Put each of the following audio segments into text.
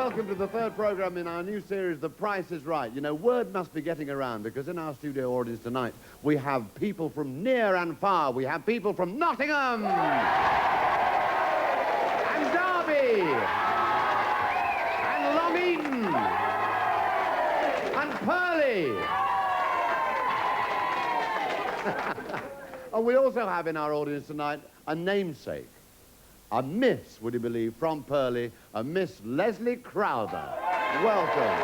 welcome to the third programme in our new series, The Price is Right. You know, word must be getting around because in our studio audience tonight, we have people from near and far. We have people from Nottingham and Derby and Long Eaton and Purley. And we also have in our audience tonight a namesake. A Miss, would you believe, from Purley, a Miss Leslie Crowther. Welcome.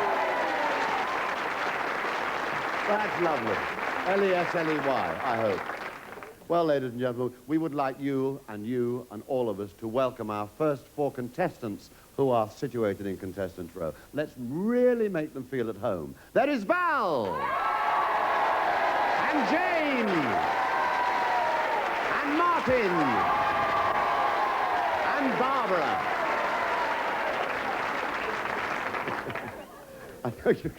That's lovely. L-E-S-L-E-Y, I hope. Well, ladies and gentlemen, we would like you and all of us to welcome our first 4 contestants who are situated in Contestants Row. Let's really make them feel at home. There is Val and Jane and Martin and Barbara. I know you're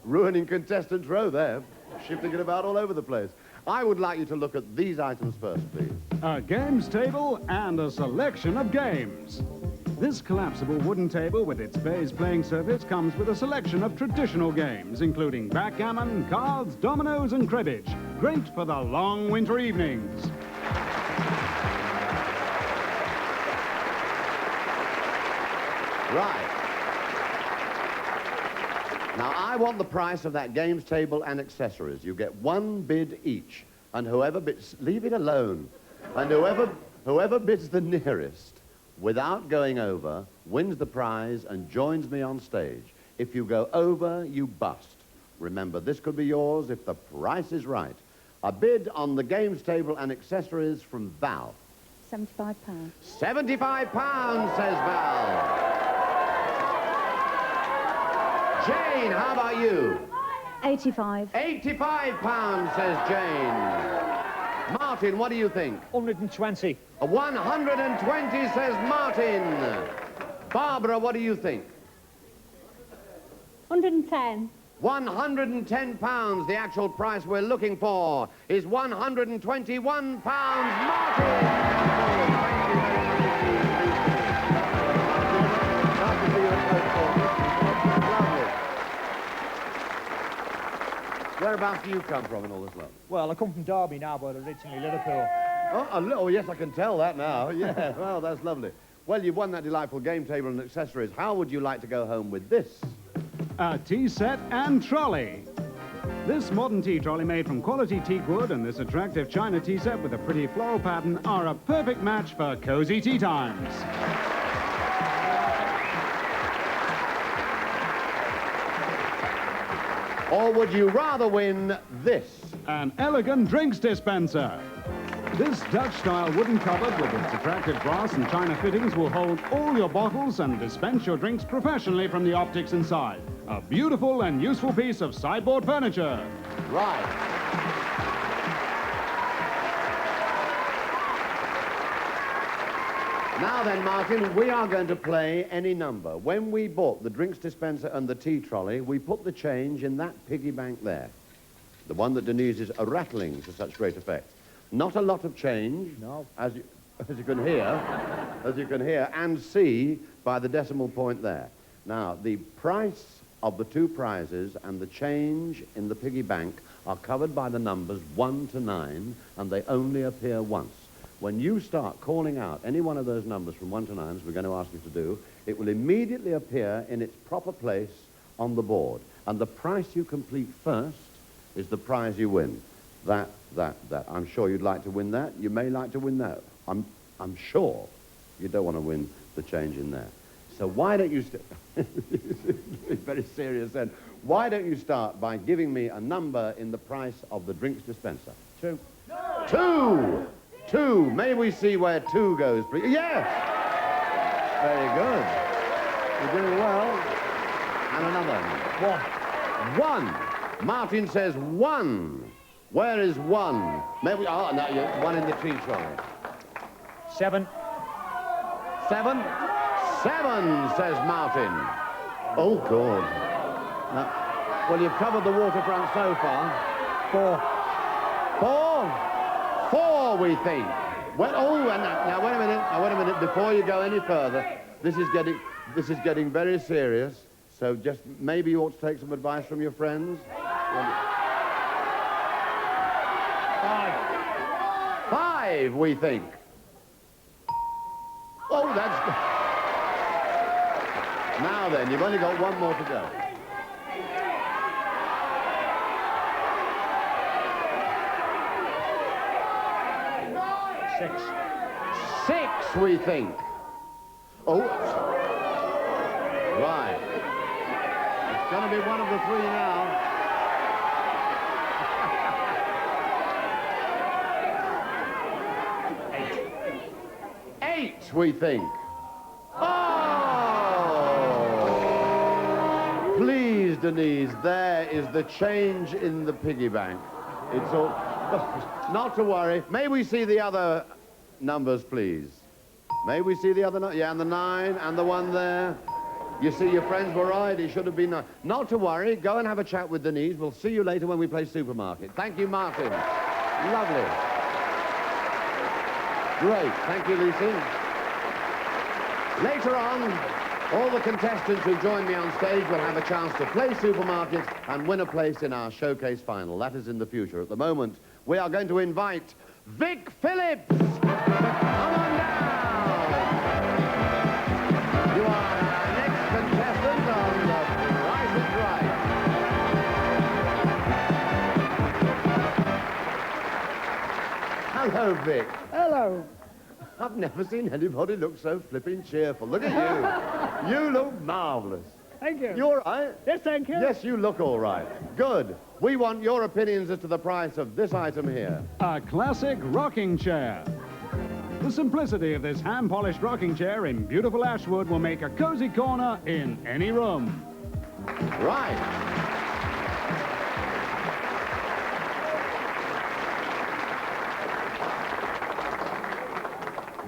ruining Contestants Row there, shifting it about all over the place. I would like you to look at these items first, please. A games table and a selection of games. This collapsible wooden table with its baize playing surface comes with a selection of traditional games, including backgammon, cards, dominoes and cribbage. Great for the long winter evenings. Right. Now, I want the price of that games table and accessories. You get 1 bid each, and whoever bids, leave it alone. And whoever bids the nearest, without going over, wins the prize and joins me on stage. If you go over, you bust. Remember, this could be yours if the price is right. A bid on the games table and accessories from Val. £75. £75, says Val. Jane, how about you? 85. £85, says Jane. Martin, what do you think? 120. 120, says Martin. Barbara, what do you think? 110. £110. The actual price we're looking for is £121. Martin! Whereabouts do you come from in all this lot? Well, I come from Derby now, but originally Liverpool. Oh, yes, I can tell that now. Yeah, well, that's lovely. Well, you've won that delightful game table and accessories. How would you like to go home with this? A tea set and trolley. This modern tea trolley made from quality teak wood and this attractive china tea set with a pretty floral pattern are a perfect match for cozy tea times. Or would you rather win this? An elegant drinks dispenser. This Dutch-style wooden cupboard with its attractive brass and china fittings will hold all your bottles and dispense your drinks professionally from the optics inside. A beautiful and useful piece of sideboard furniture. Right. Now then, Martin, we are going to play any number. When we bought the drinks dispenser and the tea trolley, we put the change in that piggy bank there. The one that Denise is rattling to such great effect. Not a lot of change, No. as you can hear, and see by the decimal point there. Now, the price of the 2 prizes and the change in the piggy bank are covered by the numbers 1 to 9, and they only appear once. When you start calling out any one of those numbers from 1 to 9, as we're going to ask you to do, it will immediately appear in its proper place on the board. And the price you complete first is the prize you win. That. I'm sure you'd like to win that. You may like to win that. I'm sure you don't want to win the change in there. So why don't you... very serious then. Why don't you start by giving me a number in the price of the drinks dispenser? 2. No. 2! 2. May we see where 2 goes, please? Yes! Very good. You're doing well. And another. 1. Martin says 1. Where is 1? May we... Oh, no, 1 in the tea trolley. 7. 7? 7, says Martin. Oh, God. Now, well, you've covered the waterfront so far. 4. 4, we think. Well, oh, and now, wait a minute. Now, wait a minute. Before you go any further, this is this is getting very serious, so just maybe you ought to take some advice from your friends. 5. 5, we think. Oh, that's... Now then, you've only got one more to go. 6. 6, we think. Oh. Right. It's going to be one of the 3 now. 8, we think. Oh! Please, Denise, there is the change in the piggy bank. It's all... Not to worry. May we see the other numbers, please? May we see the other... Yeah, and the 9, and the 1 there. You see, your friends were right. It should have been 9. Not to worry. Go and have a chat with Denise. We'll see you later when we play Supermarket. Thank you, Martin. Lovely. Great. Thank you, Lucy. Later on, all the contestants who join me on stage will have a chance to play Supermarket and win a place in our showcase final. That is in the future. At the moment, we are going to invite Vic Phillips. Come on down. You are our next contestant on The Price is Right. Hello, Vic. Hello. I've never seen anybody look so flipping cheerful. Look at you. You look marvellous. Thank you. You all right? Yes, thank you. Yes, you look all right. Good. We want your opinions as to the price of this item here. A classic rocking chair. The simplicity of this hand-polished rocking chair in beautiful ashwood will make a cozy corner in any room. Right.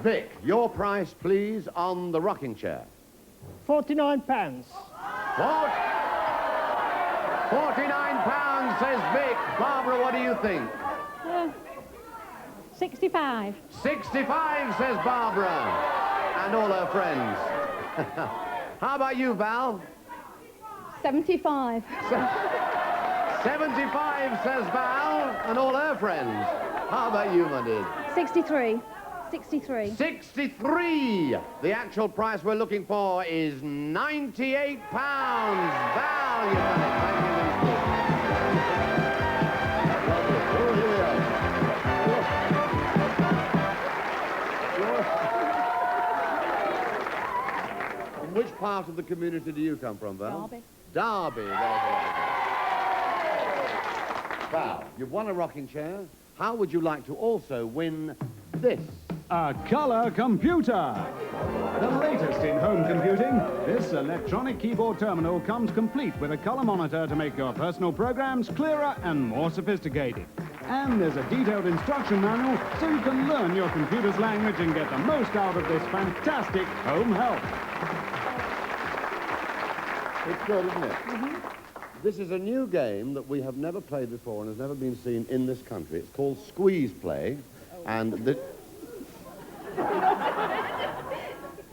Vic, your price, please, on the rocking chair. £49. £49, says Vic. Barbara, what do you think? 65. 65, says Barbara. And all her friends. How about you, Val? 75. 75, says Val, and all her friends. How about you, my dear? 63. 63. 63. The actual price we're looking for is £98. Val, you've done it. Thank you, Lucy. Oh, here we are. From which part of the community do you come from, Val? Derby. Derby. There's a Val, you've won a rocking chair. How would you like to also win this? A colour computer. The latest in home computing, this electronic keyboard terminal comes complete with a colour monitor to make your personal programs clearer and more sophisticated. And there's a detailed instruction manual so you can learn your computer's language and get the most out of this fantastic home help. It's good, isn't it? Mm-hmm. This is a new game that we have never played before and has never been seen in this country. It's called Squeeze Play, and the...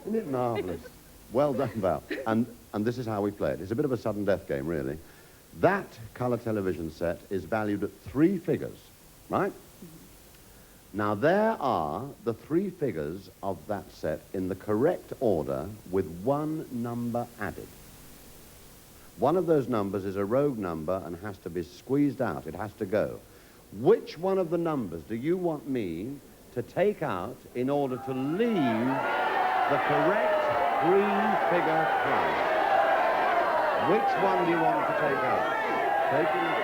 Isn't it marvellous? Well done, Val. And this is how we play it. It's a bit of a sudden death game, really. That colour television set is valued at 3 figures, right? Now, there are the 3 figures of that set in the correct order with 1 number added. One of those numbers is a rogue number and has to be squeezed out. It has to go. Which one of the numbers do you want me to take out in order to leave the correct 3-figure price? Which one do you want to take out? Take it.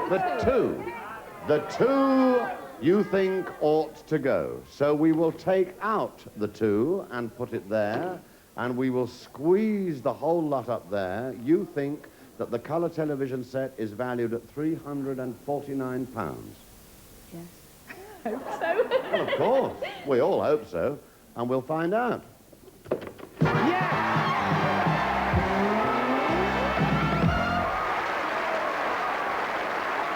The 2. The 2 you think ought to go. So we will take out the 2 and put it there, and we will squeeze the whole lot up there. You think that the colour television set is valued at £349. Yes. Hope so. Well, of course. We all hope so. And we'll find out. Yes!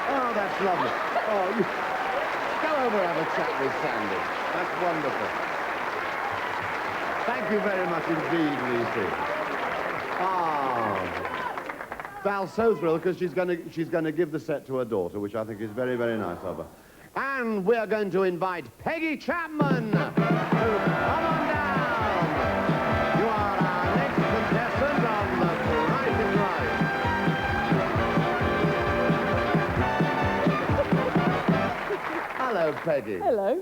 Oh, that's lovely. Oh, over, have a chat with Sandy. That's wonderful. Thank you very much indeed, Lucy. Val's so thrilled because she's going to give the set to her daughter, which I think is very, very nice of her. And we're going to invite Peggy Chapman to come on down. You are our next contestant on The Price is Right. Hello, Peggy. Hello.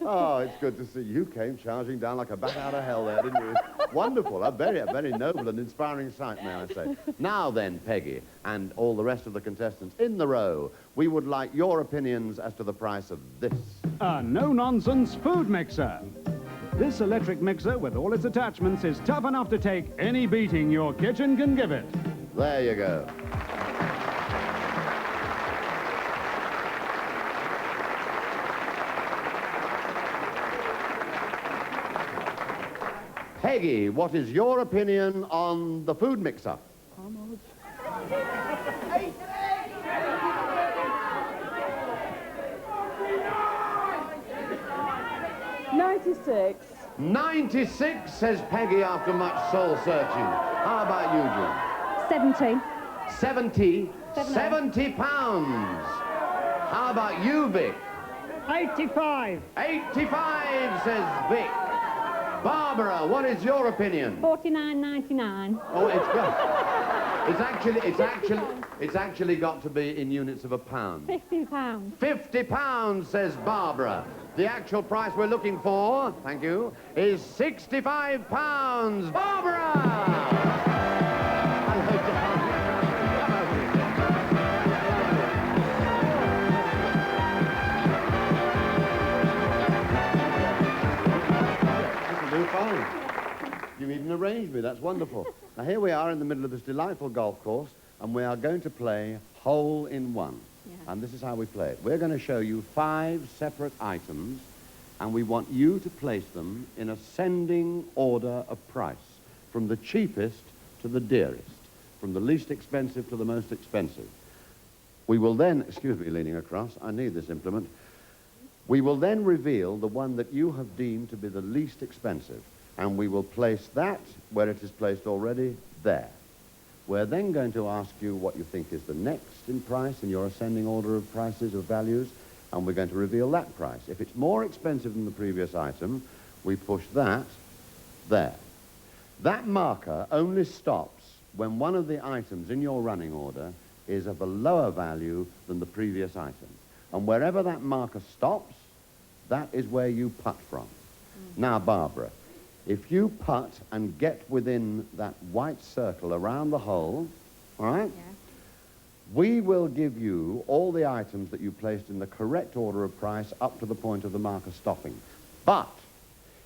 Oh, it's good to see you. Came charging down like a bat out of hell there, didn't you? Wonderful. A very noble and inspiring sight, may I say. Now then, Peggy, and all the rest of the contestants in the row, we would like your opinions as to the price of this. A no-nonsense food mixer. This electric mixer with all its attachments is tough enough to take any beating your kitchen can give it. There you go. Peggy, what is your opinion on the food mixer? How much? 96. 96, says Peggy after much soul searching. How about you, June? 70. 70? 70. 70 pounds. How about you, Vic? 85. 85, says Vic. Barbara, what is your opinion? 49.99. Oh, it's actually got to be in units of a pound. £50. 50 pounds, says Barbara. The actual price we're looking for, thank you, is 65 pounds. Barbara! Hello, darling. Come over here. This will do fine. You even arranged me, that's wonderful. Now here we are in the middle of this delightful golf course, and we are going to play hole in one. Yeah. And this is how we play it. We're going to show you 5 separate items, and we want you to place them in ascending order of price, from the cheapest to the dearest, from the least expensive to the most expensive. We will then, excuse me, leaning across, I need this implement. We will then reveal the one that you have deemed to be the least expensive, and we will place that where it is placed already, there. We're then going to ask you what you think is the next in price in your ascending order of prices, of values, and we're going to reveal that price. If it's more expensive than the previous item, we push that there. That marker only stops when one of the items in your running order is of a lower value than the previous item. And wherever that marker stops, that is where you putt from. Now, Barbara, if you putt and get within that white circle around the hole, all right, Yeah. we will give you all the items that you placed in the correct order of price up to the point of the marker stopping. But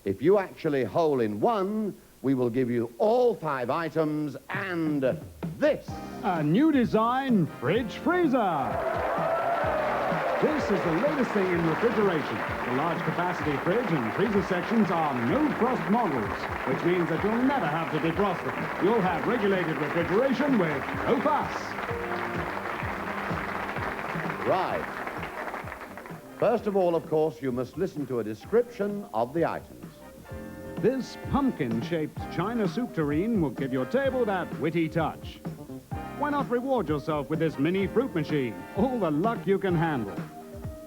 if you actually hole in one, we will give you all 5 items and this. A new design fridge freezer. This is the latest thing in refrigeration. The large capacity fridge and freezer sections are no-frost models, which means that you'll never have to defrost them. You'll have regulated refrigeration with no fuss. Right. First of all, of course, you must listen to a description of the items. This pumpkin-shaped China soup tureen will give your table that witty touch. Why not reward yourself with this mini fruit machine? All the luck you can handle.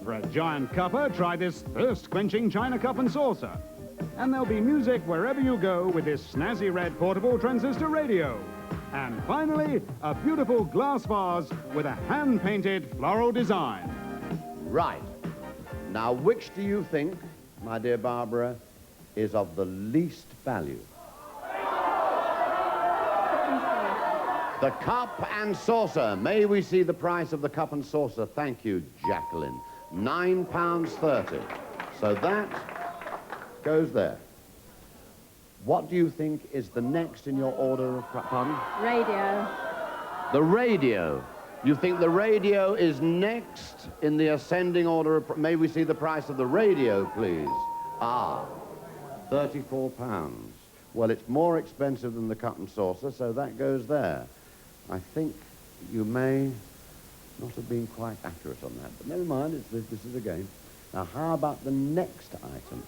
For a giant cuppa, try this thirst-quenching China cup and saucer. And there'll be music wherever you go with this snazzy red portable transistor radio. And finally, a beautiful glass vase with a hand-painted floral design. Right. Now, which do you think, my dear Barbara, is of the least value? The cup and saucer. May we see the price of the cup and saucer? Thank you, Jacqueline. £9.30. So that goes there. What do you think is the next in your order of... Pardon? Radio. The radio. You think the radio is next in the ascending order of... May we see the price of the radio, please? Ah, £34. Well, it's more expensive than the cup and saucer, so that goes there. I think you may not have been quite accurate on that, but never mind, this is a game. Now, how about the next item?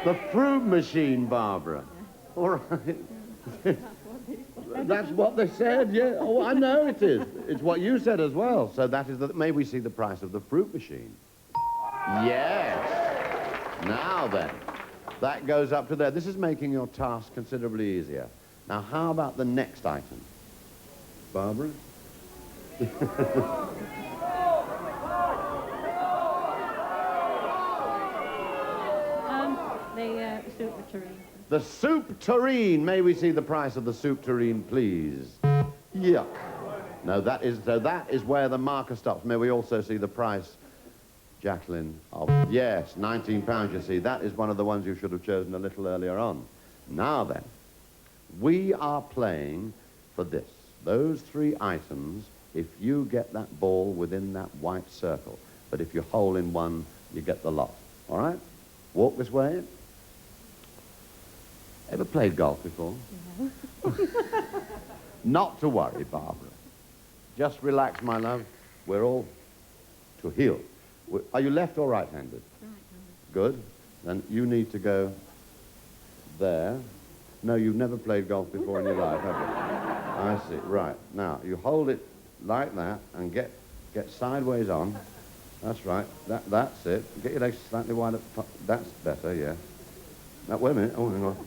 The fruit machine, Barbara. Yeah. All right. That's what they said, yeah. Oh, I know it is. It's what you said as well. So that is the... May we see the price of the fruit machine? Yes. Now then, that goes up to there. This is making your task considerably easier. Now, how about the next item? Barbara? The soup tureen. The soup tureen. May we see the price of the soup tureen, please? Yuck. No, that is where the marker stops. May we also see the price, Jacqueline, of... Yes, £19, you see. That is one of the ones you should have chosen a little earlier on. Now then, we are playing for this. Those three items, if you get that ball within that white circle. But if you hole in one, you get the lot. All right? Walk this way. Ever played golf before? No. Not to worry, Barbara. Just relax, my love. We're all to heel. Are you left or right-handed? Right-handed. Good. Then you need to go there. No, you've never played golf before in your life, have you? I see. Right. Now, you hold it like that and get sideways on. That's right. That's it. Get your legs slightly wider. That's better, yeah. Now, wait a minute. Oh, hang on.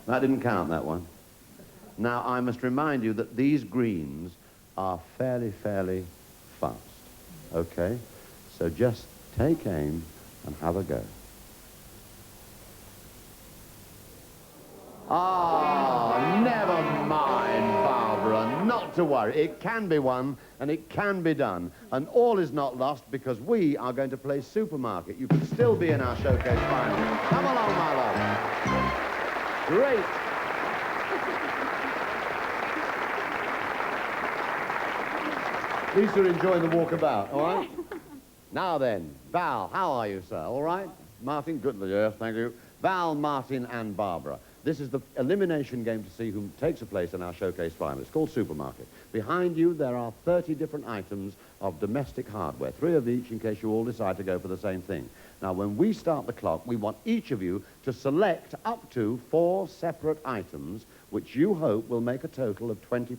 That didn't count, that one. Now, I must remind you that these greens are fairly fast. Okay? So just take aim and have a go. Ah, never mind, Barbara. Not to worry. It can be won, and it can be done. And all is not lost because we are going to play supermarket. You can still be in our showcase final. Come along, my love. Great. At least you're enjoying the walkabout, all right? Now then, Val, how are you, sir? All right? Martin, good. Yes, thank you. Val, Martin, and Barbara. This is the elimination game to see who takes a place in our showcase final. It's called Supermarket. Behind you, there are 30 different items of domestic hardware, 3 of each in case you all decide to go for the same thing. Now, when we start the clock, we want each of you to select up to 4 separate items, which you hope will make a total of £20.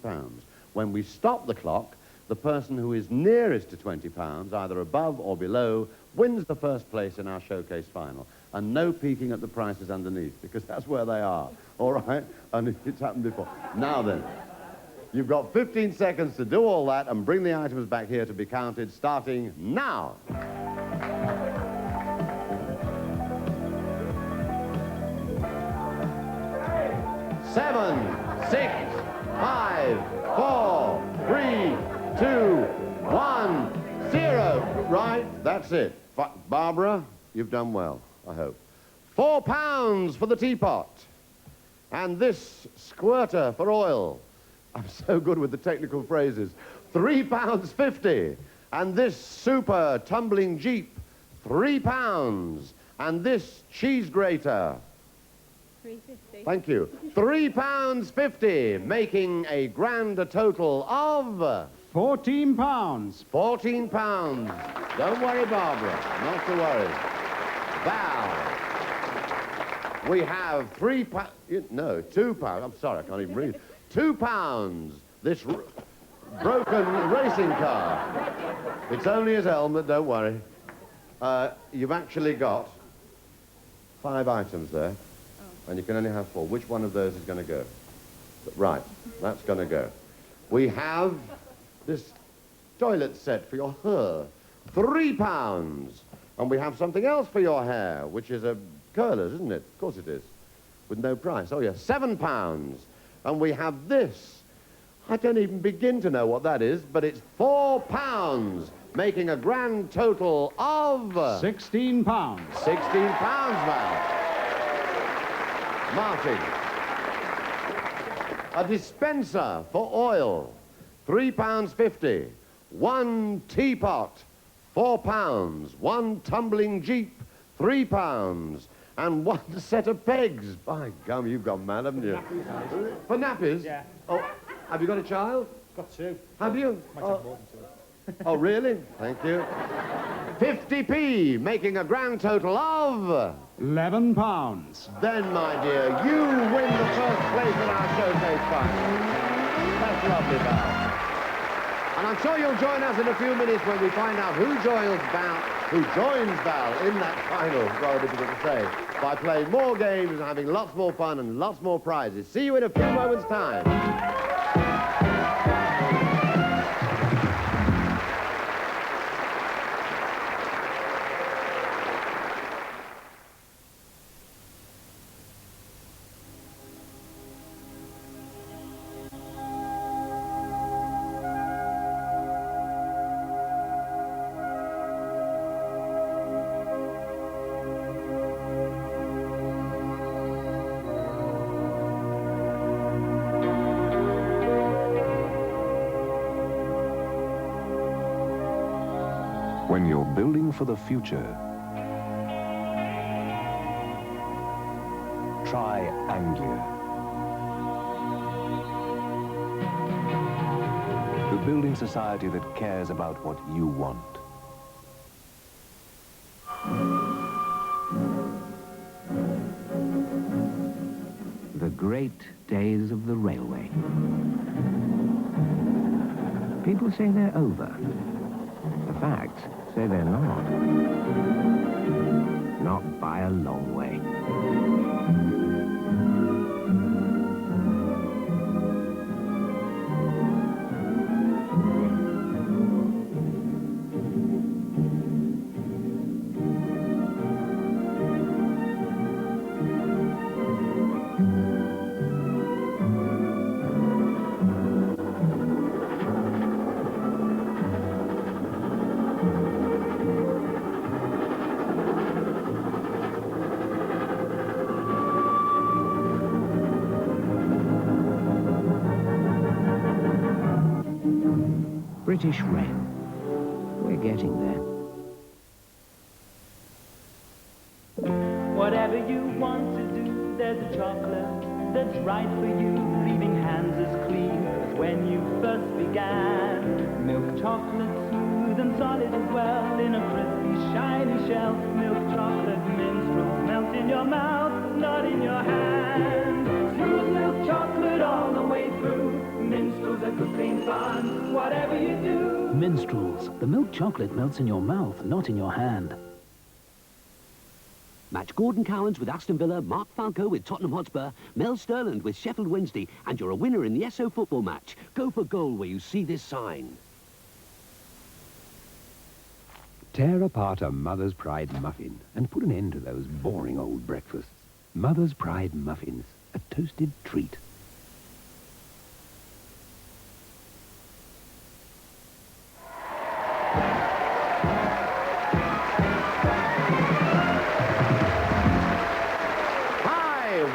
When we stop the clock, the person who is nearest to £20, either above or below, wins the first place in our showcase final. And no peeking at the prices underneath, because that's where they are, all right? And it's happened before. Now then, you've got 15 seconds to do all that and bring the items back here to be counted, starting now. 7, 6, 5, 4, 3, 2, 1, 0. Right, that's it. Barbara, you've done well, I hope. £4 for the teapot. And this squirter for oil. I'm so good with the technical phrases. £3.50. And this super tumbling Jeep. £3. And this cheese grater. £3.50. Thank you. £3.50, making a grand total of... £14. £14. Don't worry, Barbara. Not to worry. Val. We have £2. I'm sorry, I can't even read. £2. This broken racing car. It's only his helmet, don't worry. You've actually got 5 items there. And you can only have 4. Which one of those is going to go? Right, that's going to go. We have this toilet set for your hair. £3. And we have something else for your hair, which is a curlers, isn't it? Of course it is. With no price. Oh, yeah, £7. And we have this. I don't even begin to know what that is, but it's £4, making a grand total of... £16. £16, Val. Martin. A dispenser for oil, £3.50. 1 teapot, £4. 1 tumbling Jeep, £3. And 1 set of pegs. By gum, you've gone mad, haven't you? For nappies? Yeah. Oh, have you got a child? Got 2. Have you? Might have more than 2. Oh, really? Thank you. 50p, making a grand total of... £11. Then, my dear, you win the first place in our showcase final. That's lovely, Val. And I'm sure you'll join us in a few minutes when we find out who joins Val in that final, rather difficult to say, by playing more games and having lots more fun and lots more prizes. See you in a few moments' time. When you're building for the future, try Anglia. The building society that cares about what you want. The great days of the railway. People say they're over. The facts say they're not. Not by a long way. British Rail. We're getting there. Whatever you want to do, there's a chocolate that's right for you, leaving hands as clean as when you first began. Milk chocolate, smooth and solid as well, in a crispy, shiny shell. Milk chocolate minstrels melt in your mouth, not in your hand. Smooth milk chocolate all the way through. Minstrels are good, clean fun, whatever you do. Minstrels. The milk chocolate melts in your mouth, not in your hand. Match Gordon Cowans with Aston Villa, Mark Falco with Tottenham Hotspur, Mel Sterland with Sheffield Wednesday, and you're a winner in the SO football match. Go for goal where you see this sign. Tear apart a Mother's Pride muffin and put an end to those boring old breakfasts. Mother's Pride muffins, a toasted treat.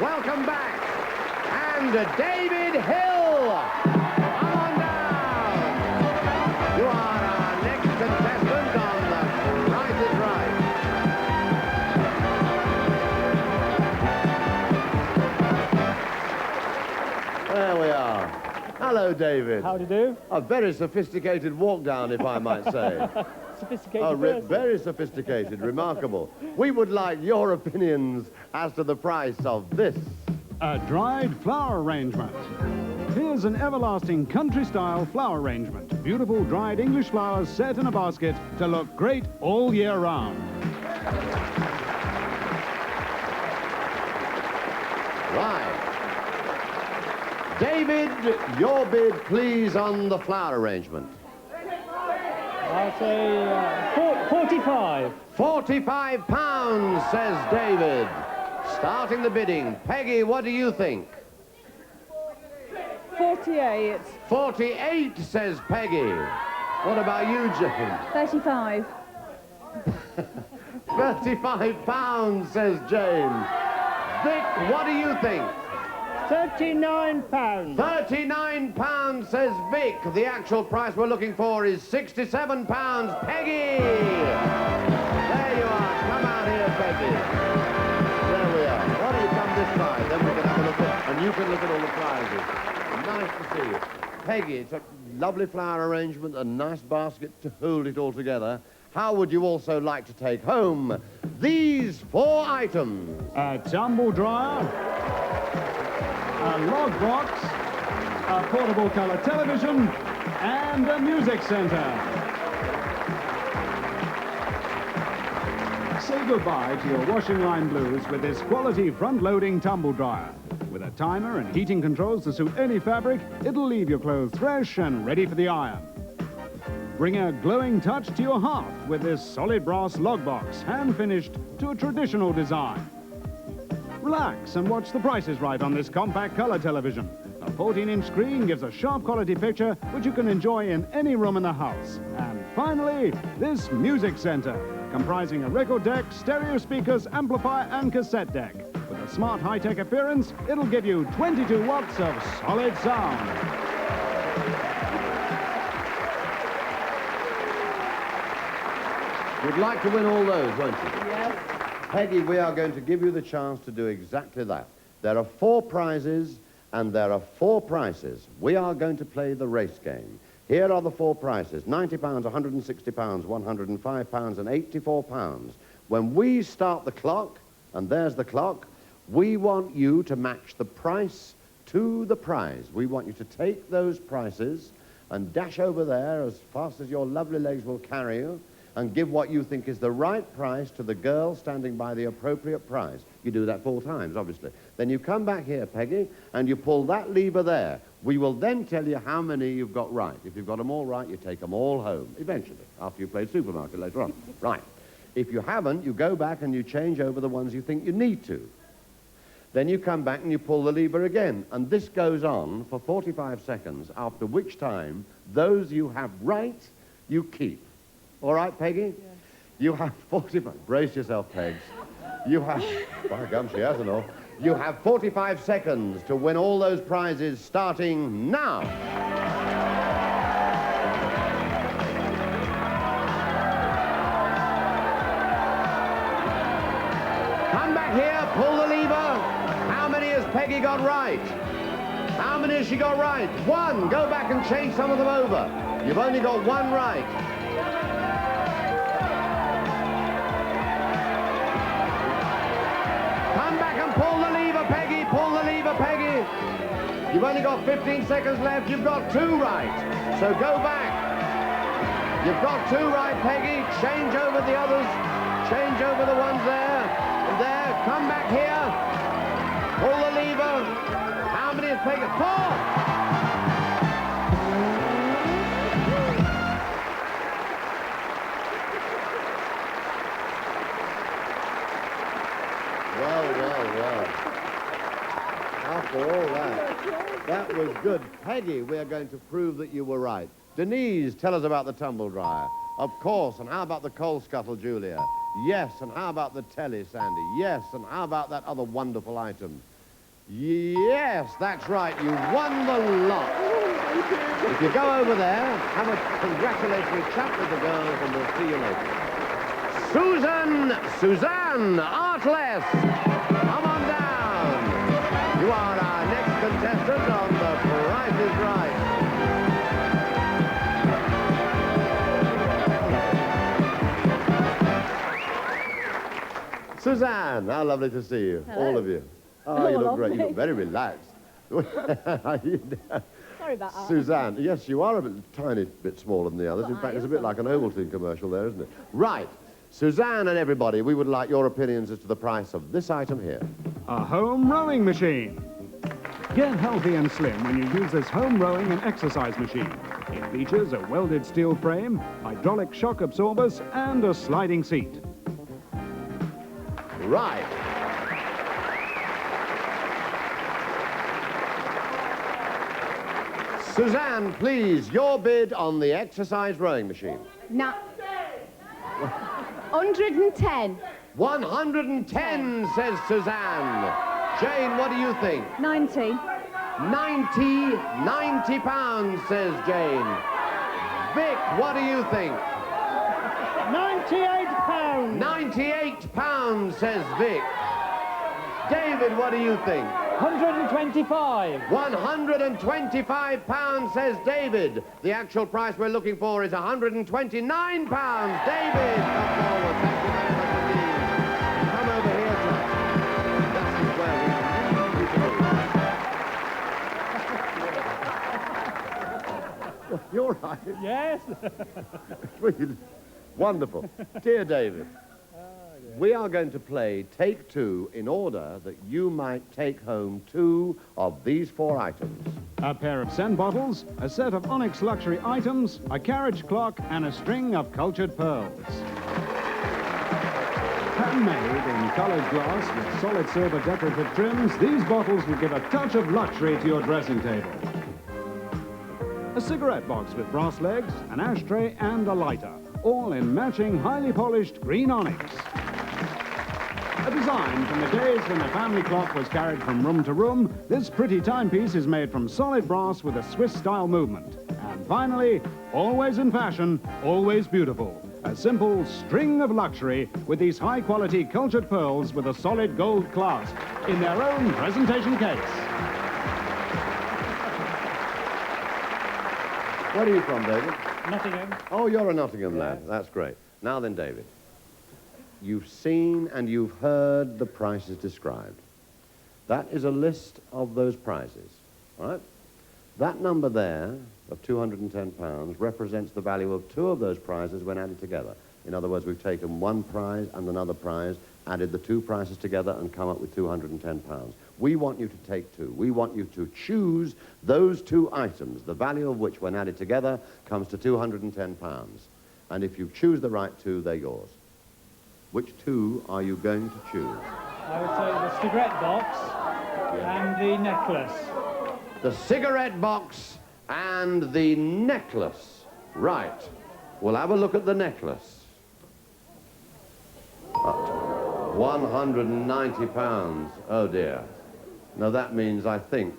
Welcome back. And David Hill. Come on down. You are our next contestant on The Price is Right. There we are. Hello, David. How do you do? A very sophisticated walk down, if I might say. Sophisticated person. Very sophisticated, remarkable. We would like your opinions as to the price of this. A dried flower arrangement. Here's an everlasting country-style flower arrangement. Beautiful dried English flowers set in a basket to look great all year round. Right. David, your bid, please, on the flower arrangement. I'll say 45. £45, says David. Starting the bidding. Peggy, what do you think? 48. 48, says Peggy. What about you, Jane? 35. £35, says Jane. Vic, what do you think? £39. £39, says Vic. The actual price we're looking for is £67. Peggy! There you are. Come out here, Peggy. There we are. Why don't you come this side? Then we can have a look at, and you can look at all the prizes. Nice to see you. Peggy, it's a lovely flower arrangement, a nice basket to hold it all together, how would you also like to take home these 4 items? A tumble dryer, a log box, a portable colour television, and a music centre. Say goodbye to your washing line blues with this quality front-loading tumble dryer. With a timer and heating controls to suit any fabric, it'll leave your clothes fresh and ready for the iron. Bring a glowing touch to your hearth with this solid brass log box, hand-finished to a traditional design. Relax and watch The Price is Right on this compact colour television. A 14-inch screen gives a sharp quality picture which you can enjoy in any room in the house. And finally, this music centre, comprising a record deck, stereo speakers, amplifier and cassette deck. With a smart high-tech appearance, it'll give you 22 watts of solid sound. You'd like to win all those, won't you? Yes. Peggy, we are going to give you the chance to do exactly that. There are 4 prizes and there are 4 prices. We are going to play the race game. Here are the 4 prices: £90, £160, £105 and £84. When we start the clock, and there's the clock, we want you to match the price to the prize. We want you to take those prices and dash over there as fast as your lovely legs will carry you and give what you think is the right price to the girl standing by the appropriate prize. You do that 4 times, obviously. Then you come back here, Peggy, and you pull that lever there. We will then tell you how many you've got right. If you've got them all right, you take them all home, eventually, after you've played supermarket later on. Right. If you haven't, you go back and you change over the ones you think you need to. Then you come back and you pull the lever again. And this goes on for 45 seconds, after which time those you have right, you keep. All right, Peggy? Yes. You have 45... Brace yourself, Pegs. You have... By gum, she hasn't all. You have 45 seconds to win all those prizes starting now. Come back here, pull the lever. How many has Peggy got right? How many has she got right? 1. Go back and change some of them over. You've only got 1 right. Come back and pull the lever, Peggy. Pull the lever, Peggy. You've only got 15 seconds left. You've got 2 right. So go back. You've got 2 right, Peggy. Change over the others. Change over the ones there. And there. Come back here. Pull the lever. How many has Peggy? 4. Well. After all that was good. Peggy, we're going to prove that you were right. Denise, tell us about the tumble dryer. Of course, and how about the coal scuttle, Julia? Yes, and how about the telly, Sandy? Yes, and how about that other wonderful item? Yes, that's right, you won the lot. If you go over there, have a congratulatory chat with the girls and we'll see you later. Suzanne Artless, come on down. You are our next contestant on The Price is Right. Suzanne, how lovely to see you, Hello. all of you. Oh, you look great. You look very relaxed. Sorry about that. Suzanne, yes, you are a tiny bit smaller than the others. Well, In fact, I it's a am bit like an Ovaltine commercial there, isn't it? Right. Suzanne and everybody, we would like your opinions as to the price of this item here. A home rowing machine. Get healthy and slim when you use this home rowing and exercise machine. It features a welded steel frame, hydraulic shock absorbers, and a sliding seat. Right. Suzanne, please, your bid on the exercise rowing machine. No. 110. 110, says Suzanne. Jane, what do you think? 90. 90 pounds, says Jane. Vic, what do you think? 98 pounds. 98 pounds, says Vic. David, what do you think? 125. £125, says David. The actual price we're looking for is £129. David, come forward. Thank you very much indeed. Come over here, Jack. That is where we need you to be. You're right. Yes. Wonderful. Dear David, we are going to play Take Two in order that you might take home 2 of these 4 items. A pair of scent bottles, a set of Onyx luxury items, a carriage clock, and a string of cultured pearls. Handmade in coloured glass with solid silver decorative trims, these bottles will give a touch of luxury to your dressing table. A cigarette box with brass legs, an ashtray, and a lighter, all in matching highly polished green onyx. A design from the days when the family clock was carried from room to room, this pretty timepiece is made from solid brass with a Swiss-style movement. And finally, always in fashion, always beautiful, a simple string of luxury with these high-quality cultured pearls with a solid gold clasp in their own presentation case. Where are you from, David? Nottingham. Oh, you're a Nottingham lad. That's great. Now then, David, you've seen and you've heard the prices described. That is a list of those prizes, all right? That number there of £210 represents the value of 2 of those prizes when added together. In other words, we've taken one prize and another prize, added the 2 prizes together and come up with £210. We want you to take 2. We want you to choose those 2 items, the value of which when added together comes to £210. And if you choose the right 2, they're yours. Which 2 are you going to choose? I would say the cigarette box and the necklace. The cigarette box and the necklace. Right. We'll have a look at the necklace. £190. Oh, dear. Now, that means, I think,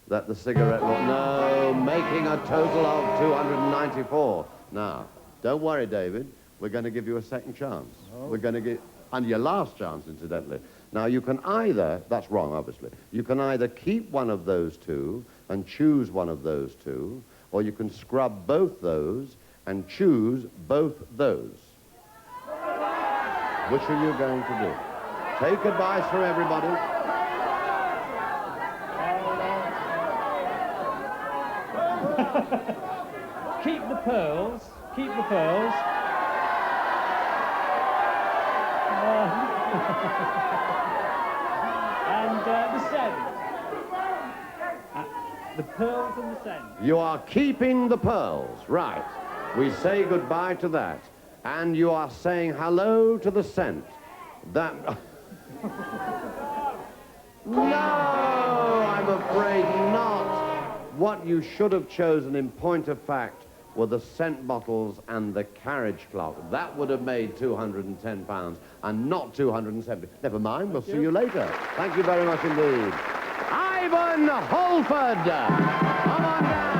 that the cigarette box... No, making a total of 294. Now, don't worry, David. We're going to give you a second chance. Oh. We're going to give... And your last chance, incidentally. Now, you can either... That's wrong, obviously. You can either keep one of those 2 and choose one of those 2, or you can scrub both those and choose both those. Which are you going to do? Take advice from everybody. Keep the pearls. Keep the pearls. And the scent. The pearls and the scent. You are keeping the pearls, right. We say goodbye to that. And you are saying hello to the scent. That... No, I'm afraid not. What you should have chosen, in point of fact, were the scent bottles and the carriage clock. That would have made £210 and not 270. Never mind, we'll see you later. Thank you very much indeed. Ivan Holford, come on down.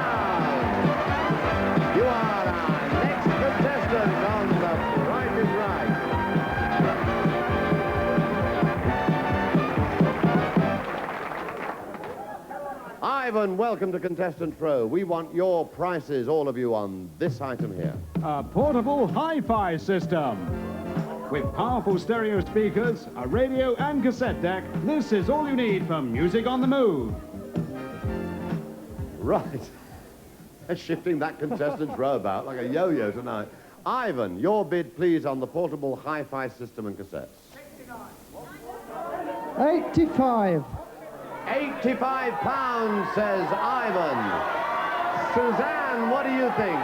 You are our next contestant on The Price is Right. Ivan, welcome to Contestant Row. We want your prices, all of you, on this item here. A portable hi-fi system. With powerful stereo speakers, a radio and cassette deck, this is all you need for music on the move. Right. They're shifting that contestant's row about like a yo-yo tonight. Ivan, your bid, please, on the portable hi-fi system and cassettes. 85. £85, says Ivan. Suzanne, what do you think?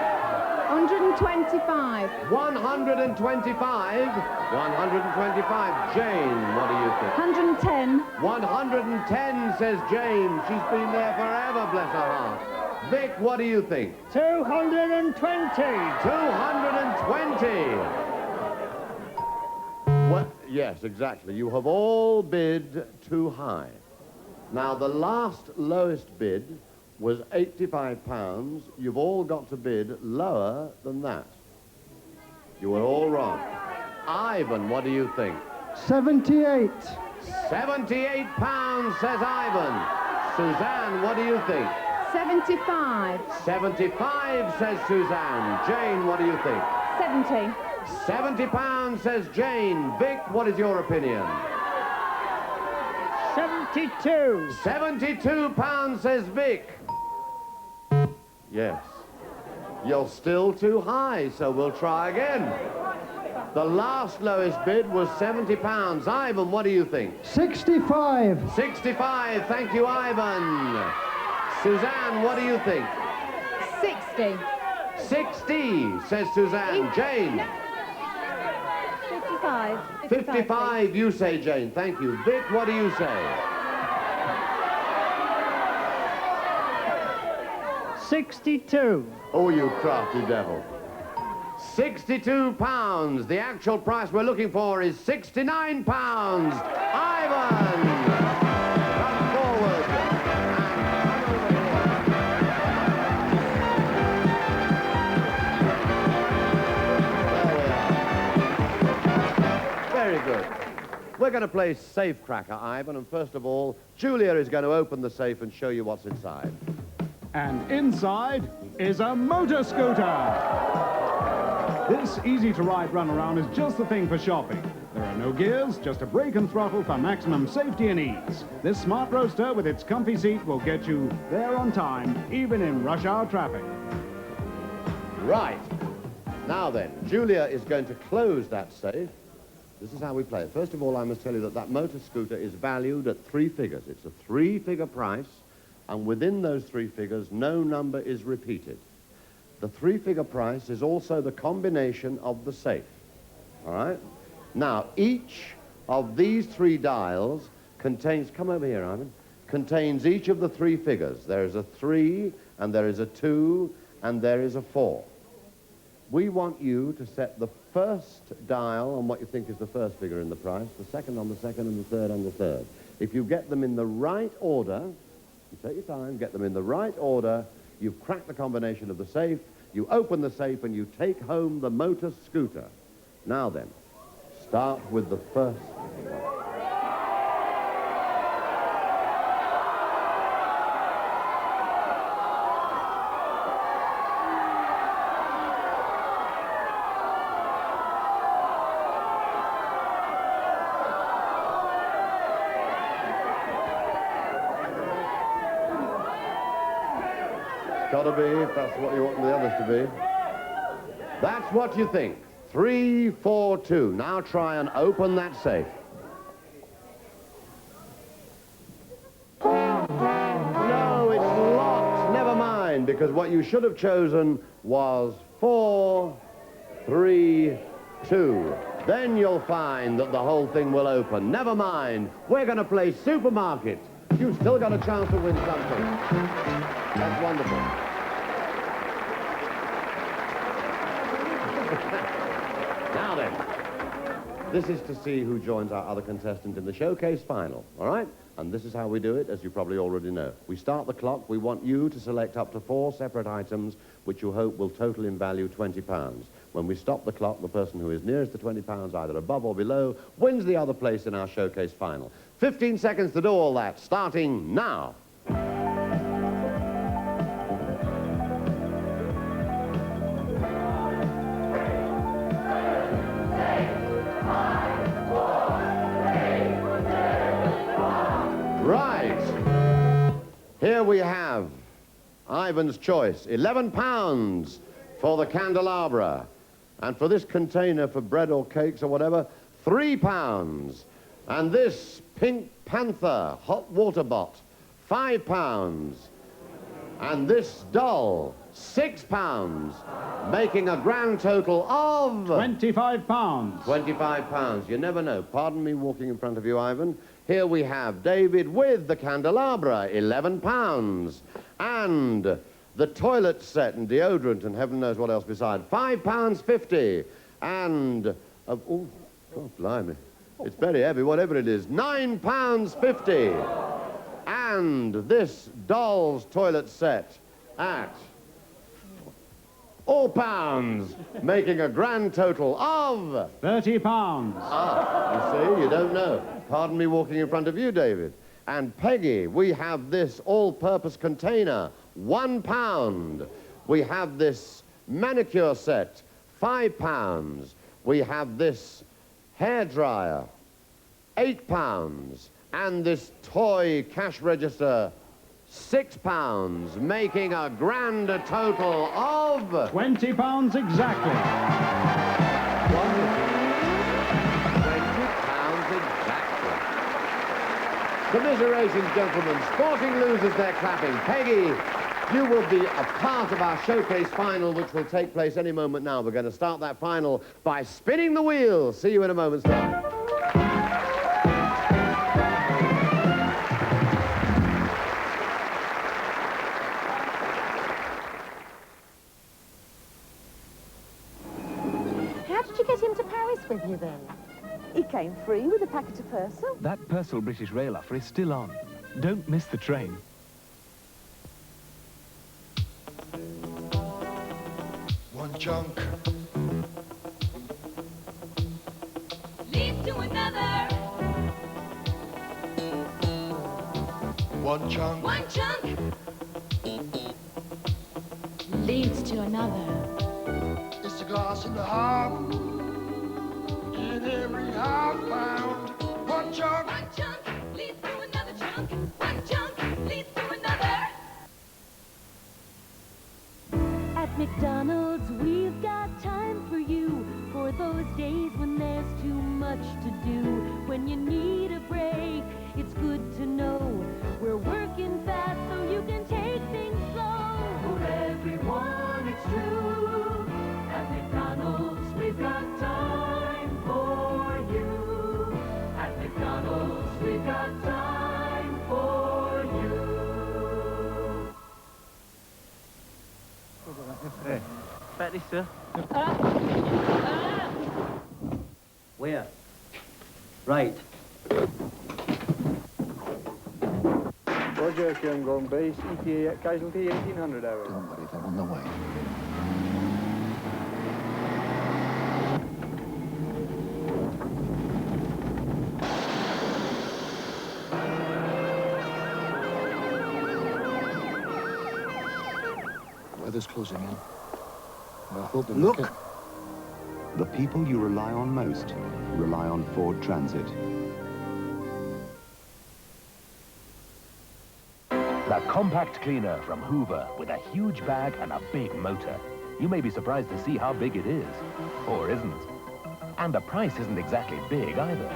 125. 125? 125. Jane, what do you think? 110. 110, says Jane. She's been there forever, bless her heart. Vic, what do you think? 220. 220. Well, yes, exactly. You have all bid too high. Now, the last lowest bid was £85. You've all got to bid lower than that. You were all wrong. Ivan, what do you think? 78. £78, says Ivan. Suzanne, what do you think? 75. 75, says Suzanne. Jane, what do you think? 70. £70, says Jane. Vic, what is your opinion? 72. £72, says Vic. Yes. You're still too high, so we'll try again. The last lowest bid was £70. Ivan, what do you think? 65. 65, thank you, Ivan. Suzanne, what do you think? 60. 60, says Suzanne. Jane? 55. 55, you say, Jane. Thank you. Vic, what do you say? 62. Oh, you crafty devil. £62. The actual price we're looking for is £69. Ivan! Come forward. Very good. We're going to play Safe Cracker, Ivan, and first of all, Julia is going to open the safe and show you what's inside. And inside is a motor scooter. This easy-to-ride runaround is just the thing for shopping. There are no gears, just a brake and throttle for maximum safety and ease. This smart roadster with its comfy seat will get you there on time, even in rush hour traffic. Right. Now then, Julia is going to close that safe. This is how we play it. First of all, I must tell you that that motor scooter is valued at 3 figures. It's a 3-figure price, and within those 3 figures, no number is repeated. The 3-figure price is also the combination of the safe. All right? Now, each of these 3 dials contains, come over here, Ivan, contains each of the 3 figures. There is a 3, and there is a 2, and there is a 4. We want you to set the first dial on what you think is the first figure in the price, the second on the second, and the third on the third. If you get them in the right order, you take your time, get them in the right order, you've cracked the combination of the safe, you open the safe, and you take home the motor scooter. Now then, start with the first. Gotta be, if that's what you want the others to be. That's what you think. 3, 4, 2. Now try and open that safe. No, it's locked. Never mind, because what you should have chosen was 4, 3, 2. Then you'll find that the whole thing will open. Never mind. We're going to play supermarket. You've still got a chance to win something. That's wonderful. Now then, this is to see who joins our other contestant in the showcase final, all right? And this is how we do it, as you probably already know. We start the clock. We want you to select up to 4 separate items, which you hope will total in value £20. When we stop the clock, the person who is nearest to £20, either above or below, wins the other place in our showcase final. 15 seconds to do all that, starting now. Right. Here we have Ivan's choice, £11 for the candelabra. And for this container for bread or cakes or whatever, £3. And this Pink Panther hot water bot, £5. And this doll, £6, making a grand total of... £25. £25. You never know. Pardon me walking in front of you, Ivan. Here we have David with the candelabra, £11. And the toilet set and deodorant and heaven knows what else beside, £5.50. And, oh, God, blimey. It's very heavy, whatever it is, £9.50. And this doll's toilet set at all pounds, making a grand total of... £30. Ah, you see, you don't know. Pardon me walking in front of you, David. And Peggy, we have this all-purpose container, £1. We have this manicure set, £5. We have this hairdryer, £8. And this toy cash register, £6, making a grand total of... £20 exactly. £20 exactly. Commiserations, gentlemen. Sporting losers, they're clapping. Peggy, you will be a part of our showcase final, which will take place any moment now. We're going to start that final by spinning the wheel. See you in a moment's time. How did you get him to Paris with you then? He came free with a packet of Purcell. That Purcell British Rail offer is still on. Don't miss the train. One chunk leads to another. One chunk leads to another. It's a glass and a half in every half pound. One chunk leads to another chunk. One chunk leads to another. At McDonald's, we've got time for you, for those days when there's too much to do. When you need a break, it's good to know we're working fast so you can take things slow. For everyone, it's true. At McDonald's, we've got time for you. At McDonald's, we've got time for you. Hey, Betty, sir. Where? Right. Roger, young gun base, ETA casualty 1800 hours. Don't worry, they're on the way. Weather's closing in. I hope they Look! The people you rely on most rely on Ford Transit. The compact cleaner from Hoover with a huge bag and a big motor. You may be surprised to see how big it is, or isn't. And the price isn't exactly big either.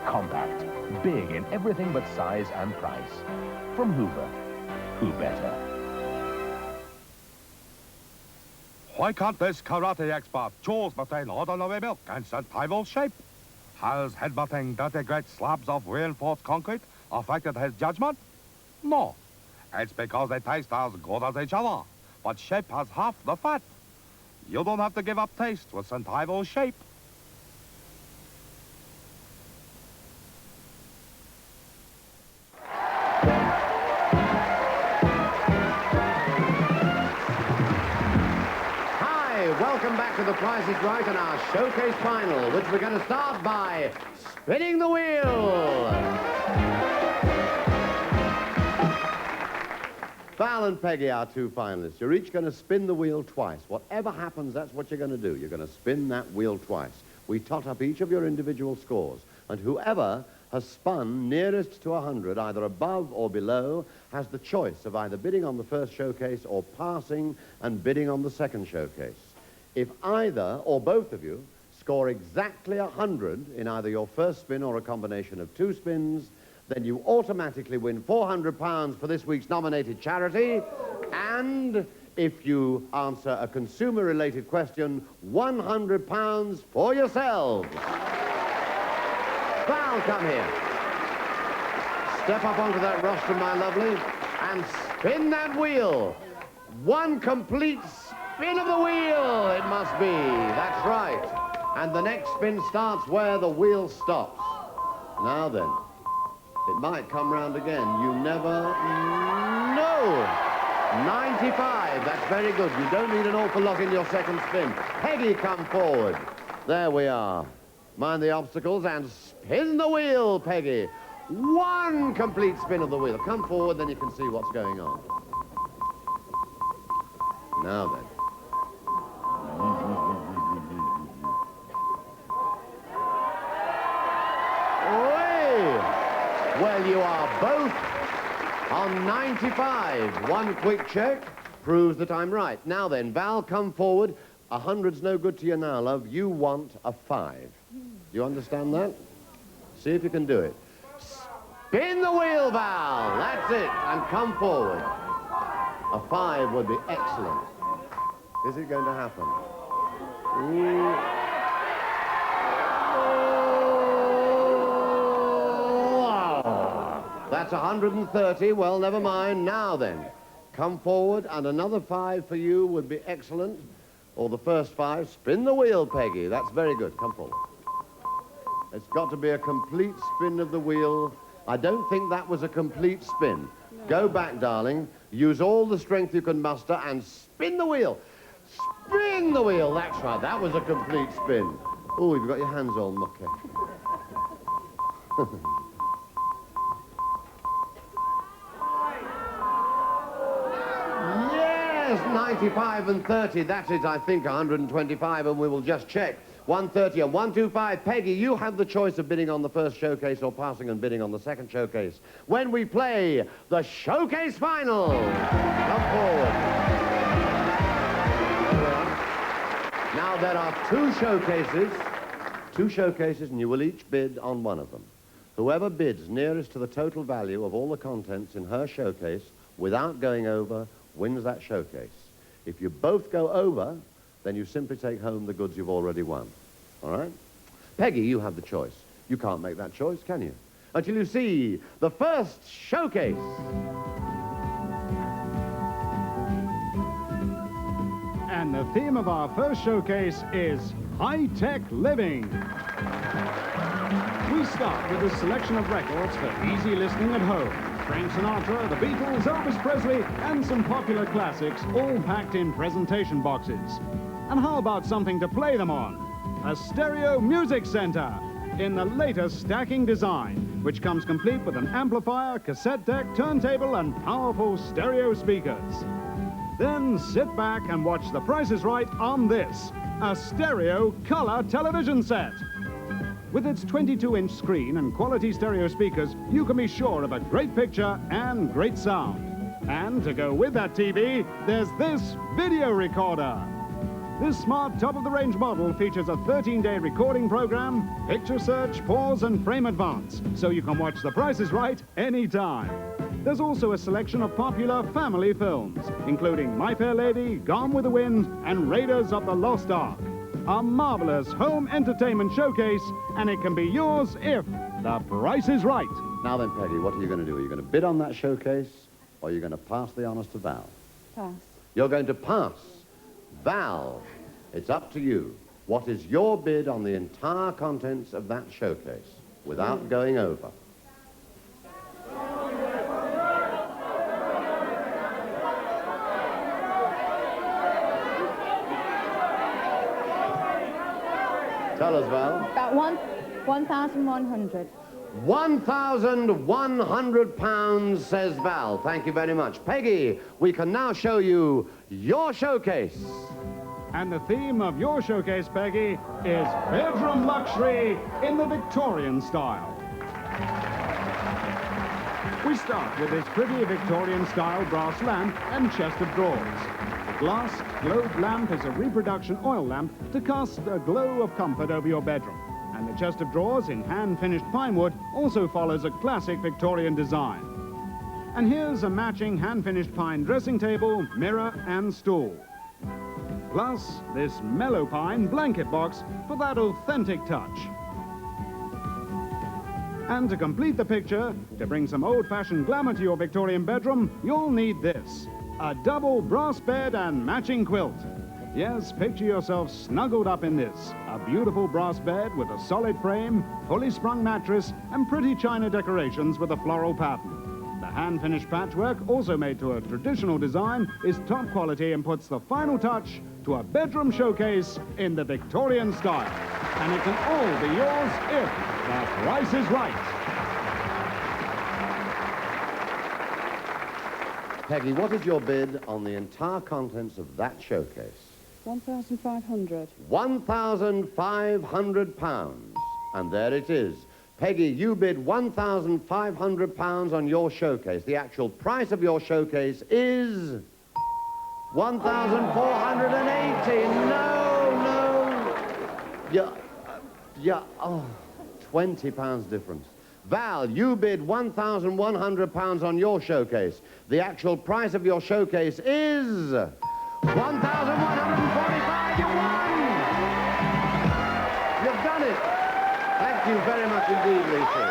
Compact, big in everything but size and price. From Hoover, who better? Why can't this karate expert choose between ordinary milk and St. Ivel Shape? Has headbutting dirty great slabs of reinforced concrete affected his judgment? No. It's because they taste as good as each other, but Shape has half the fat. You don't have to give up taste with St. Ivel Shape. Welcome back to The Price is Right and our showcase final, which we're going to start by spinning the wheel. Val and Peggy, our two finalists, you're each going to spin the wheel twice. Whatever happens, that's what you're going to do. You're going to spin that wheel twice. We tot up each of your individual scores, and whoever has spun nearest to 100, either above or below, has the choice of either bidding on the first showcase or passing and bidding on the second showcase. If either or both of you score exactly 100 in either your first spin or a combination of two spins, then you automatically win £400 for this week's nominated charity, and if you answer a consumer-related question, £100 for yourselves. Val, come here. Step up onto that rostrum, my lovely, and spin that wheel. One complete spin of the wheel, it must be. That's right. And the next spin starts where the wheel stops. Now then, it might come round again. You never know. 95, that's very good. You don't need an awful lot in your second spin. Peggy, come forward. There we are. Mind the obstacles and spin the wheel, Peggy. One complete spin of the wheel. Come forward, then you can see what's going on. Now then. Well, you are both on 95. One quick check proves that I'm right. Now then, Val, come forward. 100's no good to you now, love. You want a 5. Do you understand that? See if you can do it. Spin the wheel, Val. That's it. And come forward. A 5 would be excellent. Is it going to happen? That's 130. Well, never mind. Now then, come forward, and another 5 for you would be excellent. Or the first 5. Spin the wheel, Peggy. That's very good. Come forward. It's got to be a complete spin of the wheel. I don't think that was a complete spin. No. Go back, darling. Use all the strength you can muster and spin the wheel. Spin the wheel. That's right. That was a complete spin. Oh, you've got your hands all mucky. Yes, 95 and 30. That is, I think, 125, and we will just check. 130 and 125. Peggy, you have the choice of bidding on the first showcase or passing and bidding on the second showcase when we play the showcase final. Come forward. Now, there are two showcases, and you will each bid on one of them. Whoever bids nearest to the total value of all the contents in her showcase without going over wins that showcase. If you both go over, then you simply take home the goods you've already won. All right? Peggy, you have the choice. You can't make that choice, can you? Until you see the first showcase. And the theme of our first showcase is high-tech living. We start with a selection of records for easy listening at home. Frank Sinatra, the Beatles, Elvis Presley, and some popular classics, all packed in presentation boxes. And how about something to play them on? A stereo music center in the latest stacking design, which comes complete with an amplifier, cassette deck, turntable, and powerful stereo speakers. Then sit back and watch The Price is Right on this, a stereo color television set. With its 22-inch screen and quality stereo speakers, you can be sure of a great picture and great sound. And to go with that TV, there's this video recorder. This smart top-of-the-range model features a 13-day recording program, picture search, pause, and frame advance, so you can watch The Price is Right anytime. There's also a selection of popular family films, including My Fair Lady, Gone with the Wind, and Raiders of the Lost Ark. A marvelous home entertainment showcase, and it can be yours if the price is right. Now then, Peggy, what are you going to do? Are you going to bid on that showcase, or are you going to pass the honours to Val? Pass. You're going to pass. Val, it's up to you. What is your bid on the entire contents of that showcase without going over? Tell us, Val. About 1,100. £1,100, says Val. Thank you very much. Peggy, we can now show you your showcase. And the theme of your showcase, Peggy, is bedroom luxury in the Victorian style. We start with this pretty Victorian-style brass lamp and chest of drawers. The glass globe lamp is a reproduction oil lamp to cast a glow of comfort over your bedroom. And the chest of drawers in hand-finished pine wood also follows a classic Victorian design. And here's a matching hand-finished pine dressing table, mirror, and stool. Plus, this mellow pine blanket box for that authentic touch. And to complete the picture, to bring some old-fashioned glamour to your Victorian bedroom, you'll need this. A double brass bed and matching quilt. Yes, picture yourself snuggled up in this. A beautiful brass bed with a solid frame, fully sprung mattress, and pretty china decorations with a floral pattern. The hand-finished patchwork, also made to a traditional design, is top quality and puts the final touch to a bedroom showcase in the Victorian style. And it can all be yours if the price is right. Peggy, what is your bid on the entire contents of that showcase? 1,500. £1,500. And there it is. Peggy, you bid £1,500 on your showcase. The actual price of your showcase is £1,480. No. Oh, £20 difference. Val, you bid £1,100 on your showcase. The actual price of your showcase is £1,145. You won! You've done it. Thank you very much indeed, Lucy.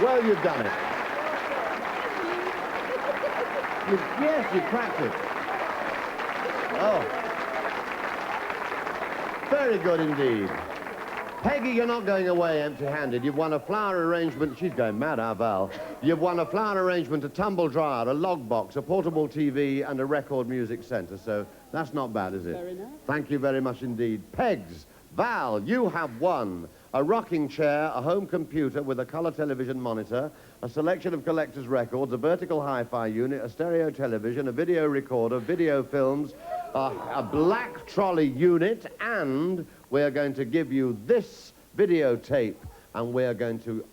Well, you've done it. Yes, you cracked it. Oh. Very good indeed. Peggy, you're not going away empty-handed. You've won a flower arrangement. She's going mad, our Val. You've won a flower arrangement, a tumble dryer, a log box, a portable TV, and a record music centre. So that's not bad, is it? Very nice. Thank you very much indeed. Pegs, Val, you have won a rocking chair, a home computer with a colour television monitor, a selection of collector's records, a vertical hi-fi unit, a stereo television, a video recorder, video films, a black trolley unit, and we're going to give you this videotape, and we're going to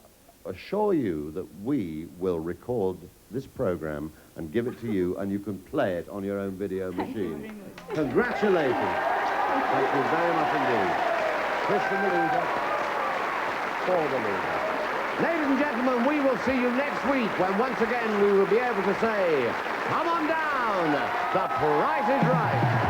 assure you that we will record this program and give it to you, and you can play it on your own video machine. Congratulations. Thank you very much indeed. Kristen the loser, for the loser. Ladies and gentlemen, we will see you next week when once again we will be able to say, come on down, the price is right.